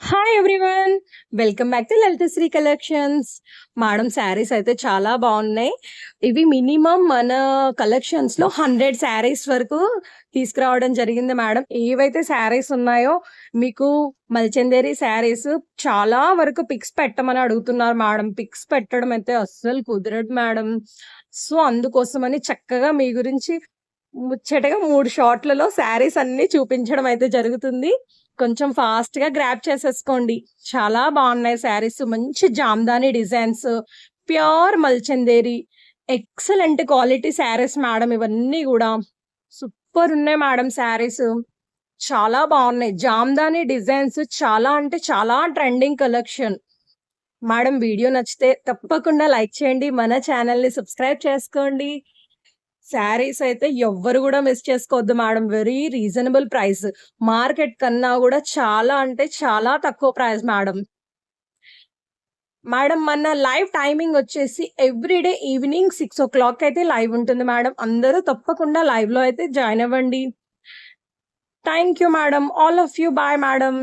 Hi everyone! Welcome back to Lalithasri collections. Madam saris అయితే చాలా బాగున్నాయి. ఇవి మినిమం మన కలెక్షన్స్‌లో 100 శారీస్ వరకు తీసుకురావడం జరిగింది మేడం. ఏవైతే శారీస్ ఉన్నాయో మీకు మల్చందేరి శారీస్ చాలా వరకు పిక్స్ పెట్టమని అడుగుతున్నారు మేడం. పిక్స్ పెట్టడం అయితే అస్సలు కుదరదు మేడం. సో, అందుకోసమని చక్కగా మీ గురించి ముచ్చటగా 3 షాట్‌లలో శారీస్ అన్నీ చూపించడం అయితే జరుగుతుంది. కొంచెం ఫాస్ట్‌గా గ్రాబ్ చేసేసుకోండి. చాలా బావున్నాయి శారీస్. మంచి జామ్దాని డిజైన్స్, ప్యూర్ మల్చందేరి, ఎక్సలెంట్ క్వాలిటీ శారీస్ మేడం ఇవన్నీ గూడా. సూపర్ ఉన్నాయి మేడం శారీస్. చాలా బావున్నాయి. జామ్దాని డిజైన్స్ చాలా అంటే చాలా ట్రెండింగ్ కలెక్షన్. మేడం వీడియో నచ్చితే తప్పకుండా లైక్ చేయండి. మన ఛానెల్‌ని సబ్స్క్రైబ్ చేసుకోండి. శారీస్ అయితే ఎవ్వరు గూడా మిస్ చేసుకోవద్దు madam. Very reasonable price. Market కన్నా గూడా చాలా అంటే చాలా తక్కువ ప్రైస్ మేడం. మేడం మన లైవ్ టైమింగ్ వచ్చేసి ఎవ్రీడే ఈవినింగ్ 6:00 అయితే లైవ్ ఉంటుంది మేడం. అందరూ తప్పకుండా లైవ్‌లో అయితే జాయిన్ అవ్వండి. Thank you madam. All of you. Bye madam.